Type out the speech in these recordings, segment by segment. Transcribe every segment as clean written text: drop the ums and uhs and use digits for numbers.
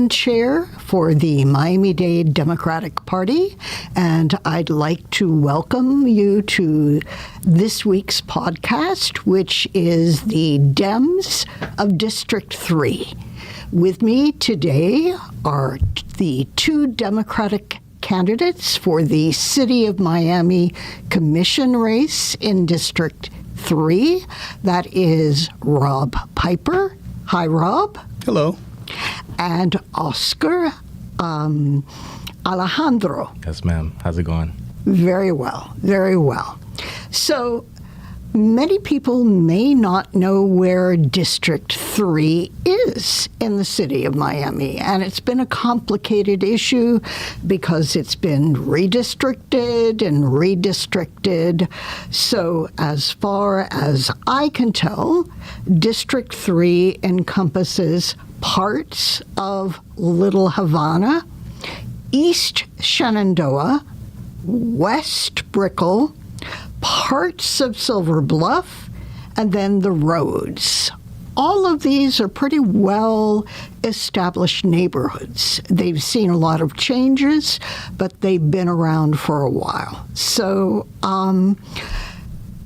Assistant Chair for the Miami-Dade Democratic Party, and I'd like to welcome you to this week's podcast, which is the Dems of District 3. With me today are the two Democratic candidates for the City of Miami Commission race in District 3. That is Rob Piper. Hi, Rob. Hello. And Oscar Alejandro. Yes, ma'am. How's it going? Very well, very well. So, many people may not know where District 3 is in the city of Miami, and it's been a complicated issue because it's been redistricted and redistricted. So as far as I can tell, District 3 encompasses parts of Little Havana, East Shenandoah, West Brickell, parts of Silver Bluff, and then the roads. All of these are pretty well-established neighborhoods. They've seen a lot of changes, but they've been around for a while. So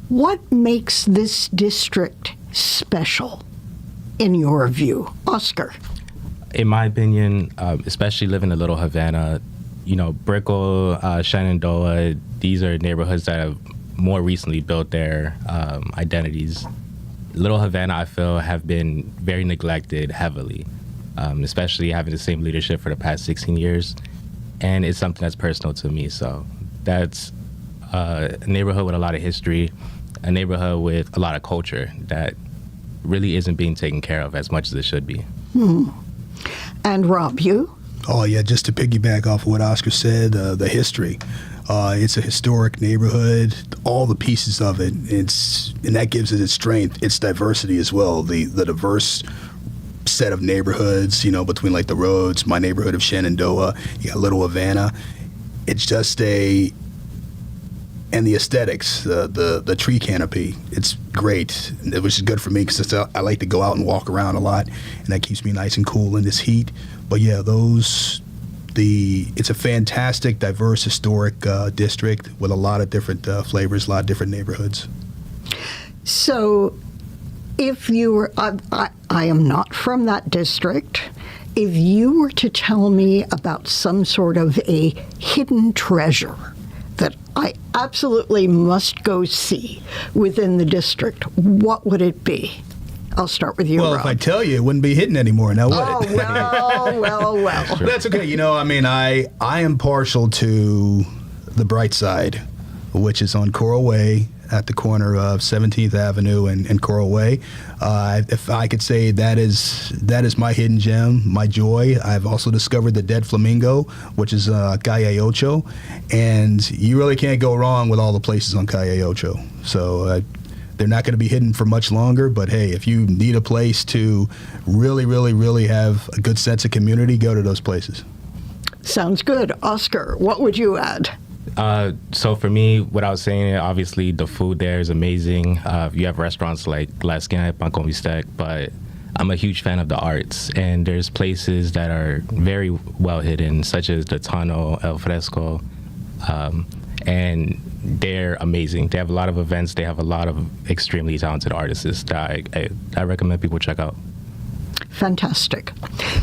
what makes this district special, in your view? Oscar? In my opinion, especially living in Little Havana, Brickell, Shenandoah, these are neighborhoods that have more recently built their identities. Little Havana, I feel, have been very neglected heavily, especially having the same leadership for the past 16 years. And it's something that's personal to me. So that's a neighborhood with a lot of history, a neighborhood with a lot of culture that really isn't being taken care of as much as it should be. And Rob, you? Oh, yeah, just to piggyback off of what Oscar said, the history. It's a historic neighborhood, all the pieces of it, and that gives it its strength, its diversity as well, the diverse set of neighborhoods, between like the roads, my neighborhood of Shenandoah, you got Little Havana. It's just and the aesthetics, the tree canopy, it's great, which is good for me because I like to go out and walk around a lot, and that keeps me nice and cool in this heat. But yeah, it's a fantastic, diverse, historic district with a lot of different flavors, a lot of different neighborhoods. So if you were, I am not from that district. If you were to tell me about some sort of a hidden treasure that I absolutely must go see within the district, what would it be? I'll start with you, Well, Rob. if I tell you, it wouldn't be hidden anymore, now would it? Well. That's okay. I am partial to the bright side, which is on Coral Way at the corner of 17th Avenue and Coral Way. If I could say that is my hidden gem, my joy. I've also discovered the Dead Flamingo, which is Calle Ocho, and you really can't go wrong with all the places on Calle Ocho. So they're not going to be hidden for much longer, but hey, if you need a place to really, really, really have a good sense of community, go to those places. Sounds good. Oscar, what would you add? So for me, without saying it, obviously the food there is amazing. You have restaurants like La Esquina de Pan con Bistec, but I'm a huge fan of the arts, and there's places that are very well hidden, such as the Tunnel, El Fresco, and they're amazing. They have a lot of events. They have a lot of extremely talented artists that I recommend people check out. Fantastic.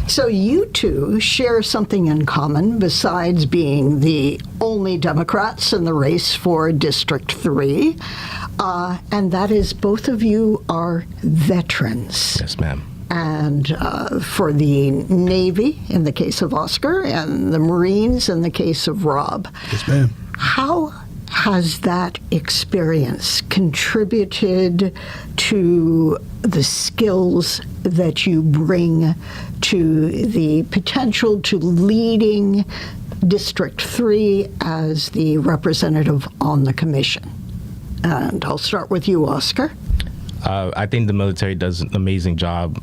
So you two share something in common besides being the only Democrats in the race for District 3, and that is both of you are veterans. Yes, ma'am. And for the Navy, in the case of Oscar, and the Marines, in the case of Rob. Yes, ma'am. How has that experience contributed to the skills that you bring to the potential to leading District 3 as the representative on the commission? And I'll start with you, Oscar. I think the military does an amazing job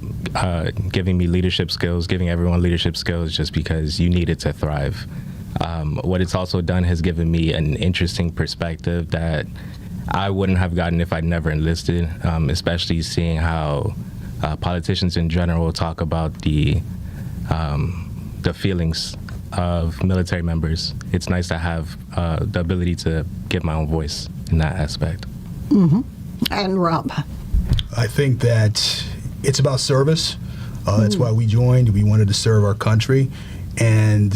giving me leadership skills, giving everyone leadership skills just because you need it to thrive. What it's also done has given me an interesting perspective that I wouldn't have gotten if I'd never enlisted, especially seeing how politicians in general talk about the the feelings of military members. It's nice to have the ability to give my own voice in that aspect. And Rob? I think that it's about service. That's why we joined. We wanted to serve our country. And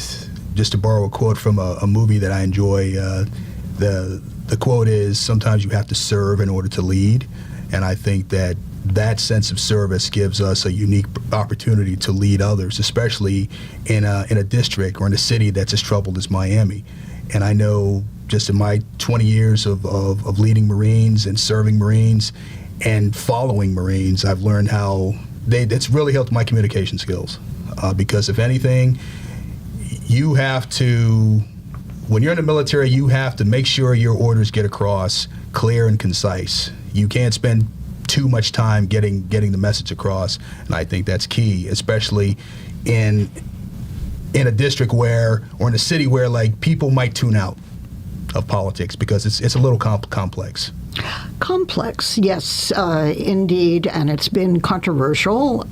just to borrow a quote from a movie that I enjoy, the quote is, sometimes you have to serve in order to lead. And I think that sense of service gives us a unique opportunity to lead others, especially in a district or in a city that's as troubled as Miami. And I know just in my 20 years of leading Marines and serving Marines and following Marines, I've learned how it's really helped my communication skills. Because if anything, you have to, when you're in the military, you have to make sure your orders get across clear and concise. You can't spend too much time getting the message across, and I think that's key, especially in a district where, or in a city where, like, people might tune out of politics because it's a little complex. Complex, yes, indeed, and it's been controversial.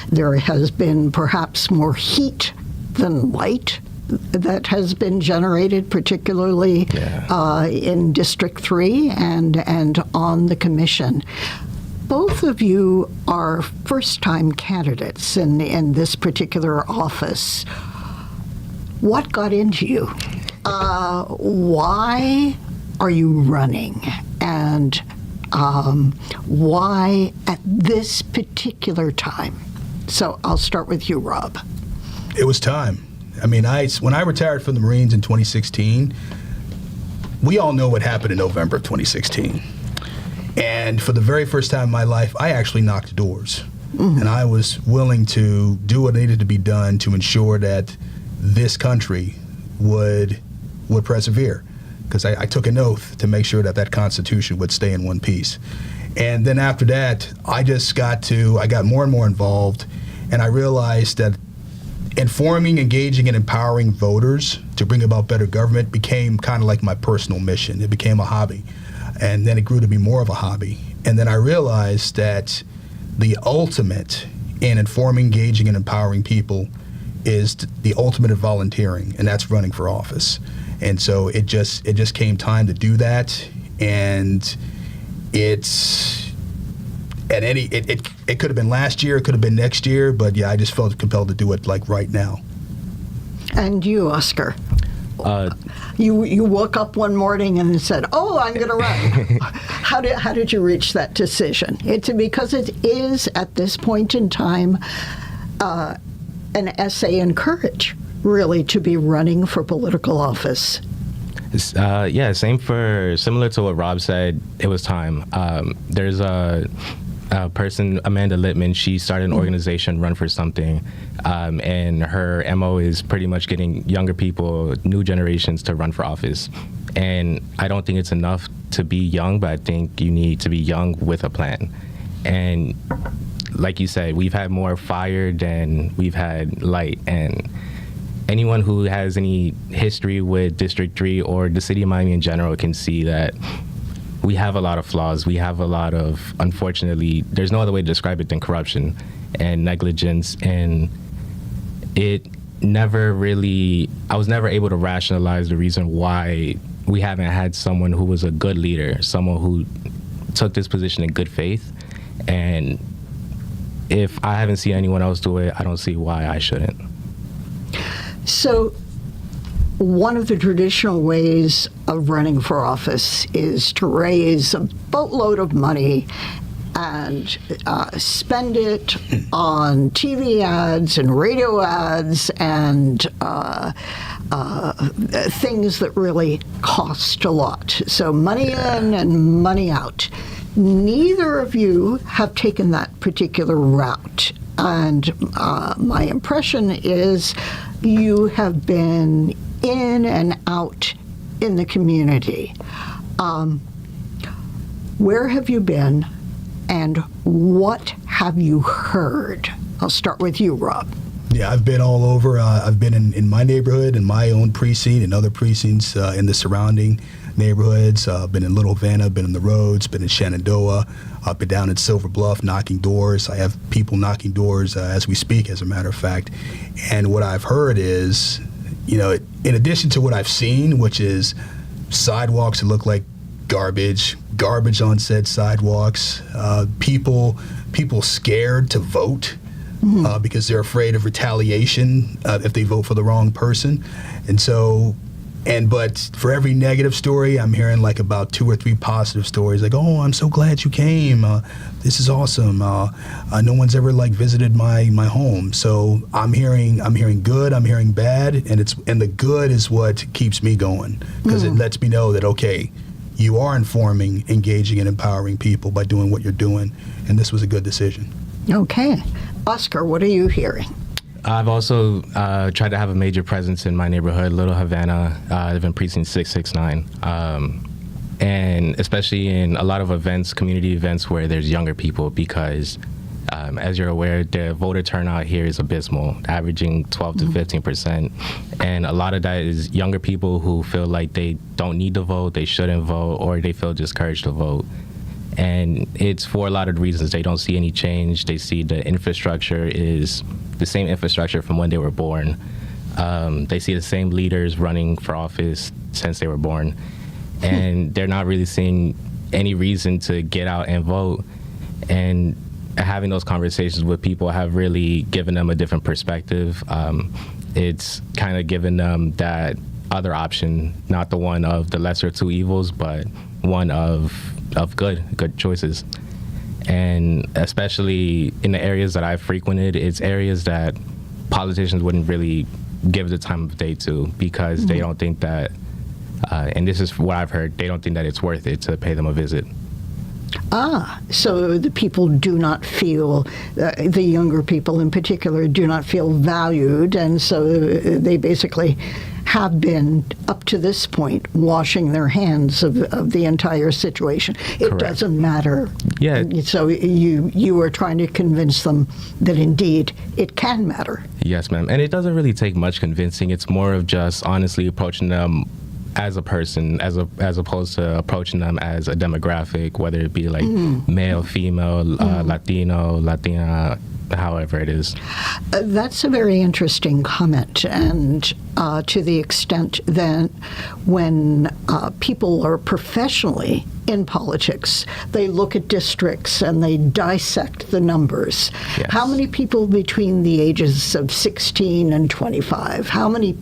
There has been perhaps more heat than light that has been generated, particularly in District 3 and on the commission. Both of you are first-time candidates in this particular office. What got into you? Why are you running? And why at this particular time? So I'll start with you, Rob. It was time. I mean, when I retired from the Marines in 2016, we all know what happened in November of 2016. And for the very first time in my life, I actually knocked doors. And I was willing to do what needed to be done to ensure that this country would persevere. Because I took an oath to make sure that Constitution would stay in one piece. And then after that, I got more and more involved, and I realized that informing, engaging, and empowering voters to bring about better government became kind of like my personal mission. It became a hobby. And then it grew to be more of a hobby. And then I realized that the ultimate in informing, engaging, and empowering people is the ultimate of volunteering, and that's running for office. And so it just came time to do that. And it could have been last year, it could have been next year, but yeah, I just felt compelled to do it like right now. And you, Oscar? You woke up one morning and said, "Oh, I'm going to run." How did you reach that decision? It's because it is at this point in time an essay in courage, really, to be running for political office. Similar to what Rob said, it was time. There's a person, Amanda Littman, she started an organization, Run for Something, and her MO is pretty much getting younger people, new generations to run for office. And I don't think it's enough to be young, but I think you need to be young with a plan. And like you said, we've had more fire than we've had light, and anyone who has any history with District 3 or the city of Miami in general can see that we have a lot of flaws. We have a lot of, unfortunately, there's no other way to describe it than corruption and negligence. And I was never able to rationalize the reason why we haven't had someone who was a good leader, someone who took this position in good faith. And if I haven't seen anyone else do it, I don't see why I shouldn't. So one of the traditional ways of running for office is to raise a boatload of money and spend it on TV ads and radio ads and things that really cost a lot. So money in and money out. Neither of you have taken that particular route. And my impression is you have been in and out in the community. Where have you been and what have you heard? I'll start with you, Rob. Yeah, I've been all over. I've been in my neighborhood, in my own precinct, and other precincts in the surrounding neighborhoods. Been in Little Havana, been in the roads, been in Shenandoah, been down in Silver Bluff knocking doors. I have people knocking doors as we speak, as a matter of fact. And what I've heard is, in addition to what I've seen, which is sidewalks that look like garbage on said sidewalks, people scared to vote because they're afraid of retaliation if they vote for the wrong person. But for every negative story, I'm hearing like about 2 or 3 positive stories. Like, oh, I'm so glad you came. This is awesome. No one's ever visited my home. So I'm hearing good. I'm hearing bad, and the good is what keeps me going, because it lets me know that, okay, you are informing, engaging, and empowering people by doing what you're doing, and this was a good decision. Okay, Oscar, what are you hearing? I've also tried to have a major presence in my neighborhood, Little Havana. I live in precinct 669. And especially in a lot of events, community events where there's younger people, because as you're aware, the voter turnout here is abysmal, averaging 12 to 15%. And a lot of that is younger people who feel like they don't need to vote, they shouldn't vote, or they feel discouraged to vote. And it's for a lot of reasons. They don't see any change. They see the infrastructure is the same infrastructure from when they were born. They see the same leaders running for office since they were born. And they're not really seeing any reason to get out and vote. And having those conversations with people have really given them a different perspective. It's kind of given them that other option, not the one of the lesser of two evils, but one of good choices. And especially in the areas that I've frequented, it's areas that politicians wouldn't really give the time of day to, because they don't think that, and this is what I've heard, they don't think that it's worth it to pay them a visit. So the people do not feel, the younger people in particular, do not feel valued, and so they basically have been, up to this point, washing their hands of the entire situation. It Correct. Doesn't matter. Yeah. So you are trying to convince them that indeed it can matter. Yes, ma'am. And it doesn't really take much convincing. It's more of just honestly approaching them as a person, as opposed to approaching them as a demographic, whether it be like male, female, Latino, Latina, however it is. That's a very interesting comment, and to the extent that when people are professionally in politics, they look at districts and they dissect the numbers. Yes. How many people between the ages of 16 and 25? How many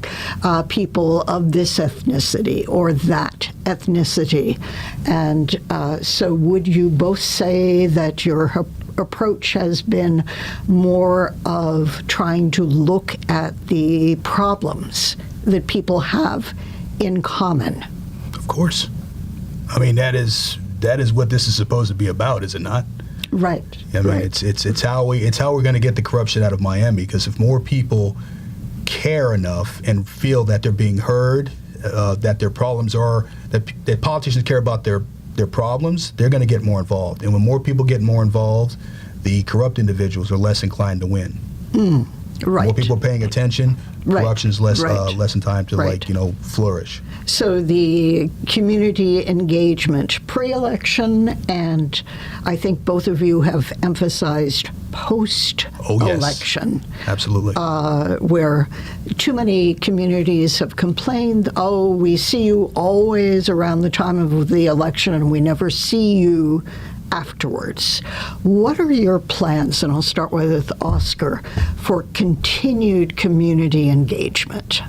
people of this ethnicity or that ethnicity? And so would you both say that your approach has been more of trying to look at the problems that people have in common? Of course. I mean, that is what this is supposed to be about, is it not? Right. I mean, right. it's how we're going to get the corruption out of Miami. Because if more people care enough and feel that they're being heard, that their problems are that politicians care about their problems, they're going to get more involved. And when more people get more involved, the corrupt individuals are less inclined to win. Right. More people paying attention, Right. corruption's less Right. less in time to Right. flourish. So the community engagement pre-election, and I think both of you have emphasized post-election. Oh, yes. Absolutely. Where too many communities have complained, oh, we see you always around the time of the election and we never see you afterwards. What are your plans, and I'll start with Oscar, for continued community engagement?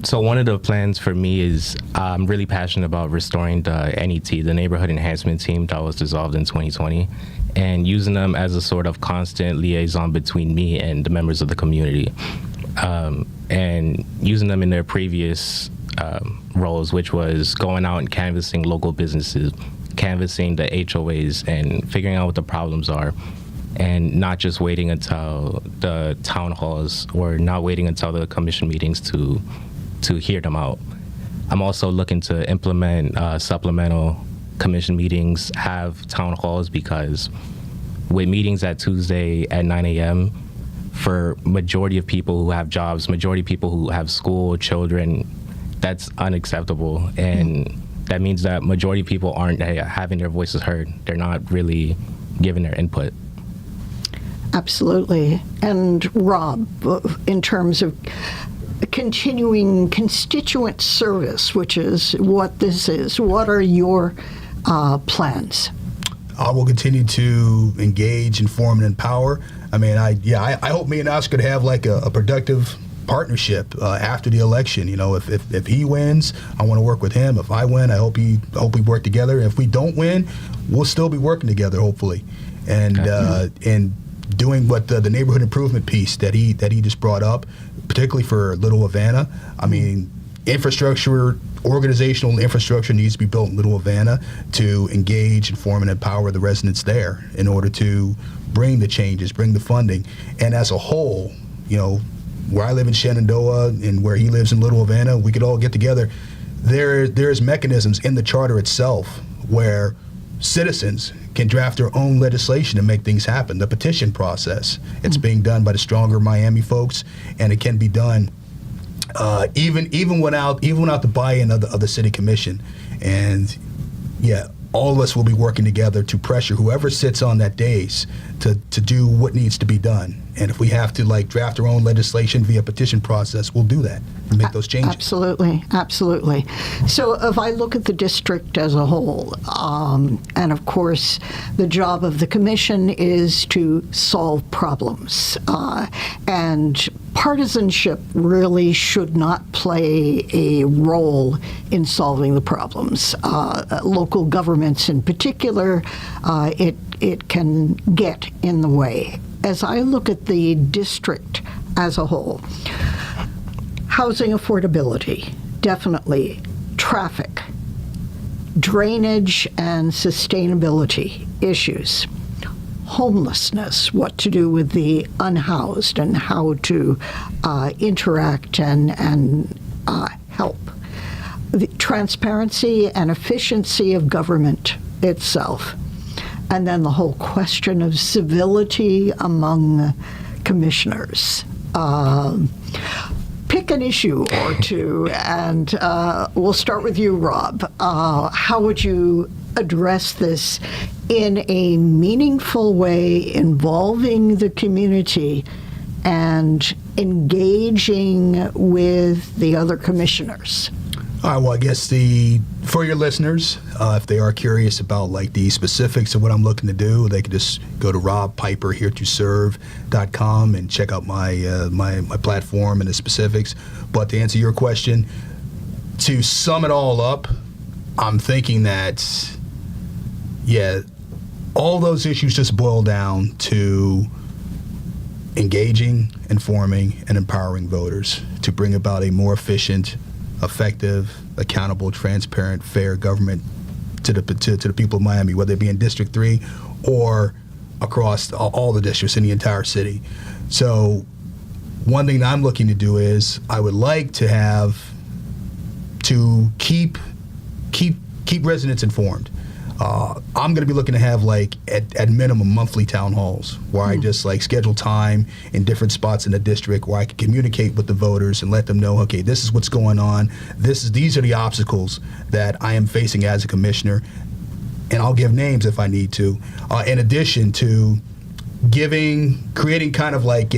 So one of the plans for me is I'm really passionate about restoring the NET, the Neighborhood Enhancement Team that was dissolved in 2020, and using them as a sort of constant liaison between me and the members of the community, and using them in their previous roles, which was going out and canvassing local businesses, canvassing the HOAs and figuring out what the problems are, and not just waiting until the town halls or not waiting until the commission meetings to hear them out. I'm also looking to implement supplemental commission meetings, have town halls, because with meetings at Tuesday at 9 a.m., for majority of people who have jobs, majority of people who have school, children, that's unacceptable. And that means that majority of people aren't having their voices heard. They're not really giving their input. Absolutely. And Rob, in terms of continuing constituent service, which is what this is, what are your plans? I will continue to engage, inform, and empower. I mean, I hope me and Oscar could have like a productive partnership after the election. You know, if he wins, I want to work with him. If I win, I hope we work together. If we don't win, we'll still be working together, hopefully, and doing what the neighborhood improvement piece that he just brought up, particularly for Little Havana. I mean, organizational infrastructure needs to be built in Little Havana to engage, inform, and empower the residents there in order to bring the changes, bring the funding. And as a whole, you know, where I live in Shenandoah and where he lives in Little Havana, we could all get together. There's mechanisms in the charter itself where citizens can draft their own legislation and make things happen. The petition process, it's being done by the Stronger Miami folks, and it can be done even without the buy-in of the city commission. And yeah, all of us will be working together to pressure whoever sits on that dais to do what needs to be done. And if we have to like draft our own legislation via petition process, we'll do that and make those changes. Absolutely, absolutely. So if I look at the district as a whole, and of course the job of the commission is to solve problems, and partisanship really should not play a role in solving the problems. Local governments in particular, it can get in the way. As I look at the district as a whole, housing affordability, definitely, traffic, drainage and sustainability issues, homelessness, what to do with the unhoused and how to interact and help, the transparency and efficiency of government itself. And then the whole question of civility among commissioners. Pick an issue or two, and we'll start with you, Rob. How would you address this in a meaningful way, involving the community and engaging with the other commissioners? All right, well, I guess for your listeners, if they are curious about like the specifics of what I'm looking to do, they can just go to robpiperheretoserve.com and check out my platform and the specifics. But to answer your question, to sum it all up, I'm thinking that, yeah, all those issues just boil down to engaging, informing, and empowering voters to bring about a more efficient, effective, accountable, transparent, fair government to the people of Miami, whether it be in District 3 or across all the districts in the entire city. So one thing that I'm looking to do is I would like to keep residents informed. I'm going to be looking to have like at minimum monthly town halls where I just like schedule time in different spots in the district where I can communicate with the voters and let them know, okay, this is what's going on. These are the obstacles that I am facing as a commissioner, and I'll give names if I need to. In addition to creating kind of like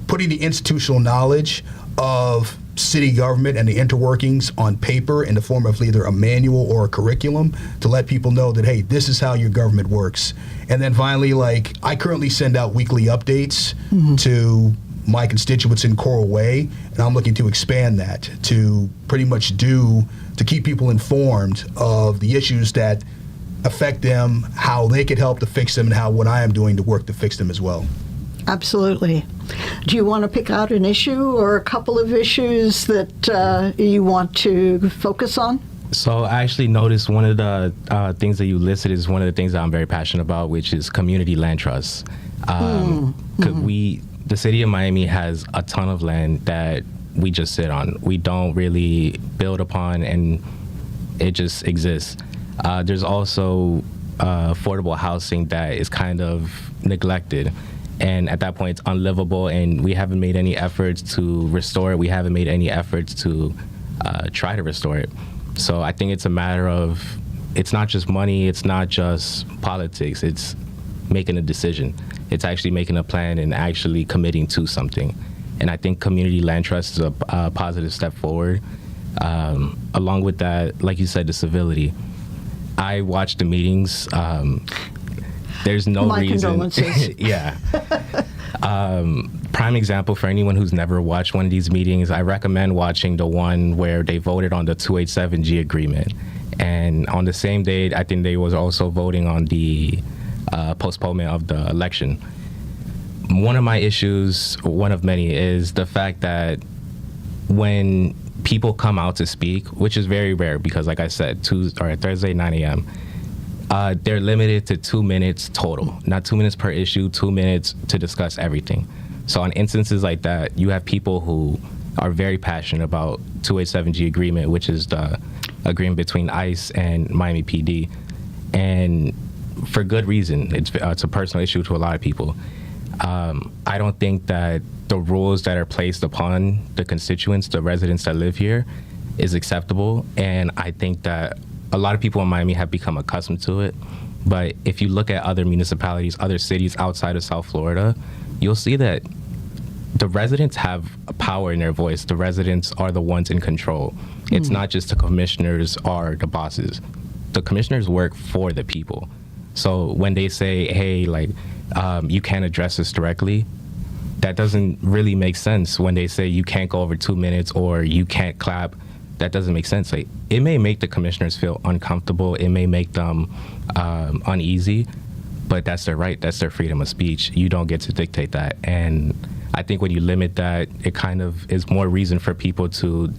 putting the institutional knowledge of city government and the interworkings on paper in the form of either a manual or a curriculum to let people know that, hey, this is how your government works. And then finally, like, I currently send out weekly updates to my constituents in Coral Way, and I'm looking to expand that to pretty much to keep people informed of the issues that affect them, how they could help to fix them, and what I am doing to work to fix them as well. Absolutely. Do you want to pick out an issue or a couple of issues that you want to focus on? So I actually noticed one of the things that you listed is one of the things that I'm very passionate about, which is community land trusts. The city of Miami has a ton of land that we just sit on. We don't really build upon, and it just exists. There's also affordable housing that is kind of neglected. And at that point, it's unlivable, and we haven't made any efforts to restore it. We haven't made any efforts to try to restore it. So I think it's a matter of, it's not just money, it's not just politics, it's making a decision. It's actually making a plan and actually committing to something. And I think community land trust is a positive step forward. Along with that, like you said, the civility. I watched the meetings. There's no My reason. condolences. Yeah. Prime example for anyone who's never watched one of these meetings, I recommend watching the one where they voted on the 287G agreement. And on the same day, I think they was also voting on the postponement of the election. One of my issues, one of many, is the fact that when people come out to speak, which is very rare because, like I said, Thursday, 9 a.m., they're limited to 2 minutes total, not 2 minutes per issue, 2 minutes to discuss everything. So on instances like that, you have people who are very passionate about 287G agreement, which is the agreement between ICE and Miami PD. And for good reason. It's a personal issue to a lot of people. I don't think that the rules that are placed upon the constituents, the residents that live here, is acceptable. And I think that a lot of people in Miami have become accustomed to it. But if you look at other municipalities, other cities outside of South Florida, you'll see that the residents have a power in their voice. The residents are the ones in control. It's not just the commissioners are the bosses. The commissioners work for the people. So when they say, hey, like, you can't address this directly, that doesn't really make sense. When they say you can't go over 2 minutes or you can't clap, that doesn't make sense. Like, it may make the commissioners feel uncomfortable. It may make them uneasy, but that's their right. That's their freedom of speech. You don't get to dictate that. And I think when you limit that, it kind of is more reason for people to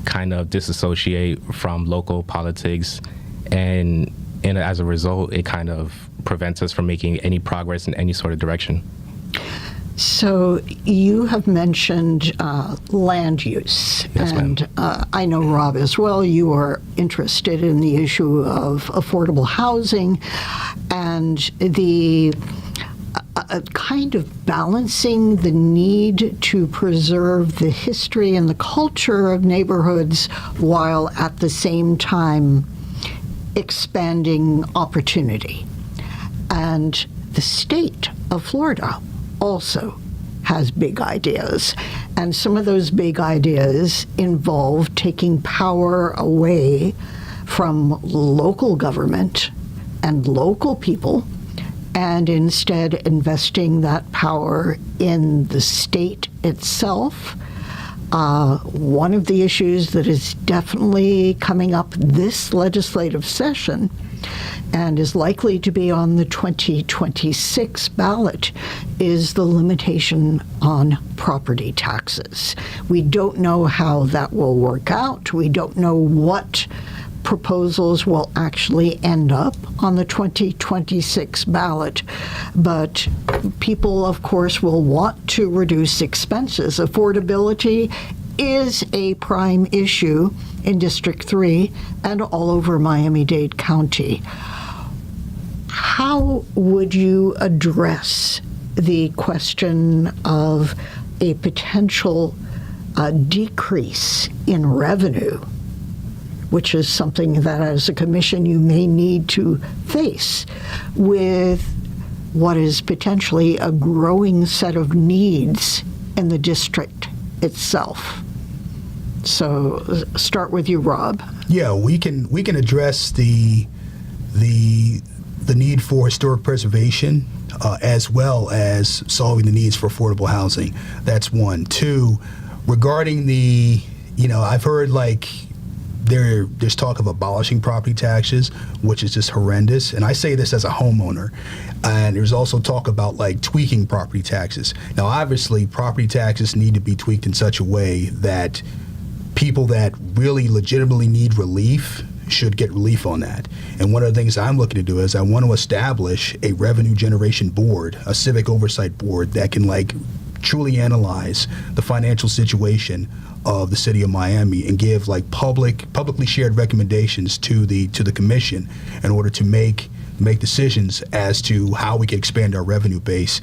kind of disassociate from local politics. And as a result, it kind of prevents us from making any progress in any sort of direction. So you have mentioned land use, Yes, and I know, Rob, as well, you are interested in the issue of affordable housing and the kind of balancing the need to preserve the history and the culture of neighborhoods while at the same time expanding opportunity. And the state of Florida also has big ideas. And some of those big ideas involve taking power away from local government and local people and instead investing that power in the state itself. One of the issues that is definitely coming up this legislative session and is likely to be on the 2026 ballot is the limitation on property taxes. We don't know how that will work out. We don't know what proposals will actually end up on the 2026 ballot, but people, of course, will want to reduce expenses. Affordability is a prime issue in District 3 and all over Miami-Dade County. How would you address the question of a potential decrease in revenue, which is something that as a commission you may need to face, with what is potentially a growing set of needs in the district itself? So start with you, Rob. Yeah, we can address the need for historic preservation as well as solving the needs for affordable housing. That's one. Two, regarding the, I've heard like there's talk of abolishing property taxes, which is just horrendous. And I say this as a homeowner. And there's also talk about like tweaking property taxes. Now, obviously, property taxes need to be tweaked in such a way that people that really legitimately need relief should get relief on that. And one of the things I'm looking to do is I want to establish a revenue generation board, a civic oversight board that can like truly analyze the financial situation of the city of Miami and give like publicly shared recommendations to the commission in order to make make decisions as to how we can expand our revenue base,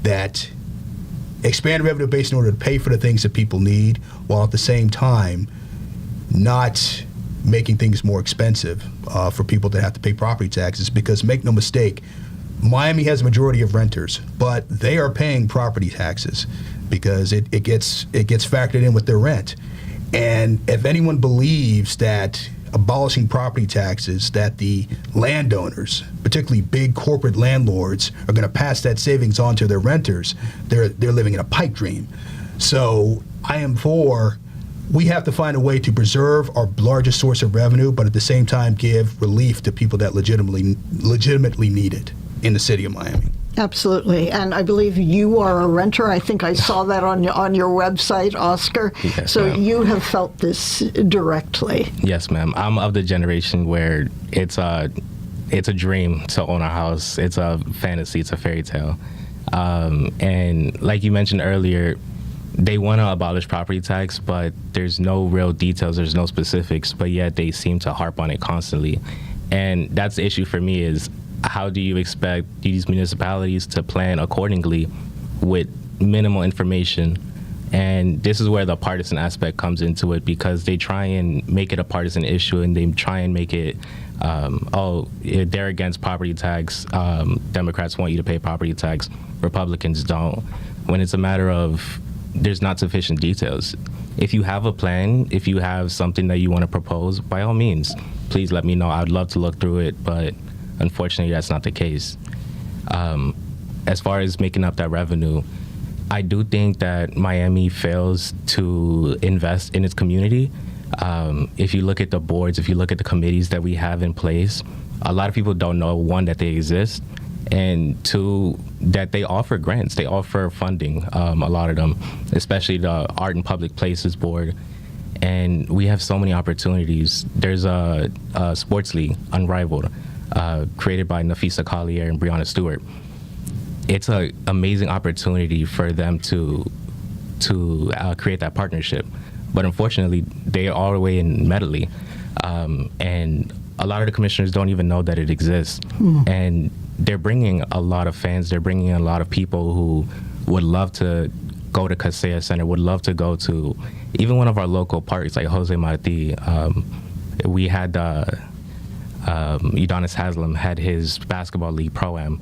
that expand revenue base in order to pay for the things that people need, while at the same time not making things more expensive for people that have to pay property taxes. Because make no mistake, Miami has a majority of renters, but they are paying property taxes because it gets factored in with their rent. And if anyone believes that abolishing property taxes, that the landowners, particularly big corporate landlords, are going to pass that savings on to their renters, they're living in a pipe dream. So I am for, we have to find a way to preserve our largest source of revenue, but at the same time give relief to people that legitimately need it in the city of Miami. Absolutely. And I believe you are a renter. I think I saw that on your website, Oscar. Yes, so ma'am. you have felt this directly. Yes, ma'am. I'm of the generation where it's a dream to own a house. It's a fantasy. It's a fairy tale. And like you mentioned earlier, they want to abolish property tax, but there's no real details. There's no specifics, but yet they seem to harp on it constantly. And that's the issue for me is, how do you expect these municipalities to plan accordingly with minimal information? And this is where the partisan aspect comes into it, because they try and make it a partisan issue, and they try and make it, they're against property tax. Democrats want you to pay property tax. Republicans don't. When it's a matter of there's not sufficient details. If you have a plan, if you have something that you want to propose, by all means, please let me know. I'd love to look through it, but unfortunately, that's not the case. As far as making up that revenue, I do think that Miami fails to invest in its community. If you look at the boards, if you look at the committees that we have in place, a lot of people don't know, one, that they exist, and two, that they offer grants. They offer funding, a lot of them, especially the Art and Public Places Board. And we have so many opportunities. There's a sports league, Unrivaled, created by Nafisa Collier and Breonna Stewart. It's an amazing opportunity for them to create that partnership. But unfortunately, they are all the way in Medley. And a lot of the commissioners don't even know that it exists. And they're bringing a lot of fans. They're bringing a lot of people who would love to go to Casella Center, would love to go to even one of our local parks like Jose Marti. We had Udonis Haslam had his basketball league Pro-Am.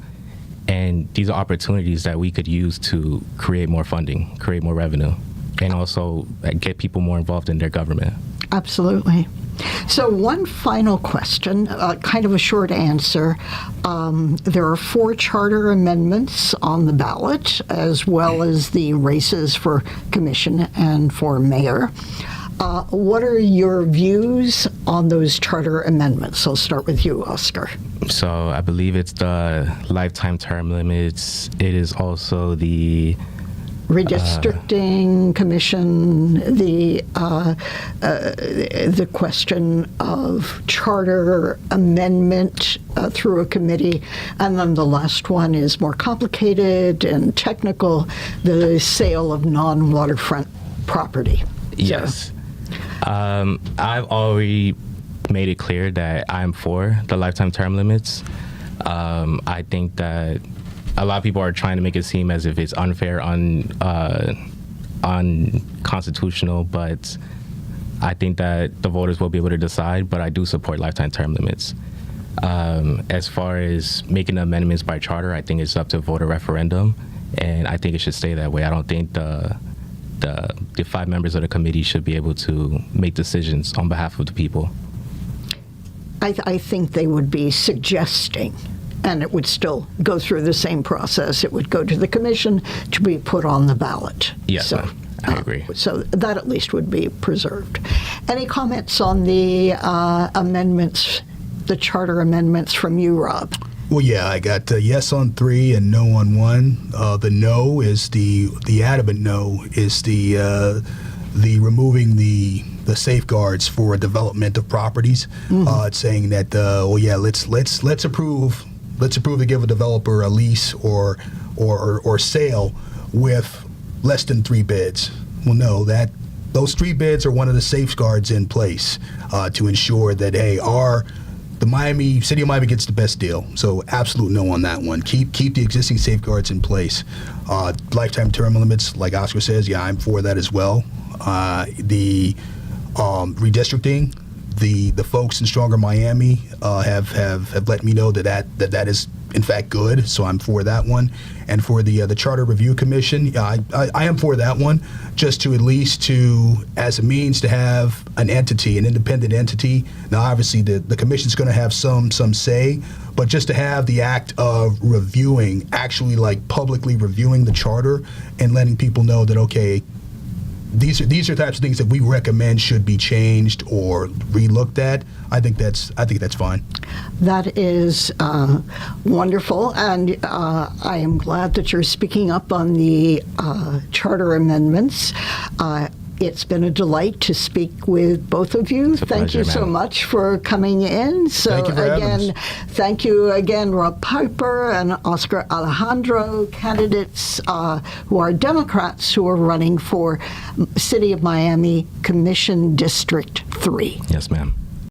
And these are opportunities that we could use to create more funding, create more revenue, and also get people more involved in their government. Absolutely. So one final question, kind of a short answer. There are 4 charter amendments on the ballot, as well as the races for commission and for mayor. What are your views on those charter amendments? I'll start with you, Oscar. So I believe it's the lifetime term limits. It is also the redistricting commission, the question of charter amendment through a committee, and then the last one is more complicated and technical, the sale of non-waterfront property. Yes. I've already made it clear that I'm for the lifetime term limits. I think that a lot of people are trying to make it seem as if it's unfair, unconstitutional, but I think that the voters will be able to decide, but I do support lifetime term limits. As far as making amendments by charter, I think it's up to voter referendum, and I think it should stay that way. I don't think the 5 members of the committee should be able to make decisions on behalf of the people. I think they would be suggesting, and it would still go through the same process. It would go to the commission to be put on the ballot. Yes, I agree. So that at least would be preserved. Any comments on the amendments, the charter amendments from you, Rob? Well, yeah, I got yes on 3 and no on 1. The no is the adamant no is the removing the safeguards for development of properties. It's saying that let's approve to give a developer a lease or sale with less than 3 bids. Well, no, those 3 bids are one of the safeguards in place to ensure that our the city of Miami gets the best deal. So absolute no on that one. Keep the existing safeguards in place. Lifetime term limits, like Oscar says, yeah, I'm for that as well. The redistricting, the folks in Stronger Miami have let me know that is in fact good, so I'm for that one. And for the Charter Review Commission, I am for that one, just to at least as a means to have an independent entity. Now, obviously, the commission's going to have some say, but just to have the act of reviewing, actually like publicly reviewing the charter and letting people know that, okay, these are types of things that we recommend should be changed or relooked at. I think that's fine. That is wonderful, and I am glad that you're speaking up on the charter amendments. It's been a delight to speak with both of you. Thank you so much for coming in. So thank you for having us. Thank you again, Rob Piper and Oscar Alejandro, candidates who are Democrats who are running for City of Miami Commission District 3. Yes, ma'am.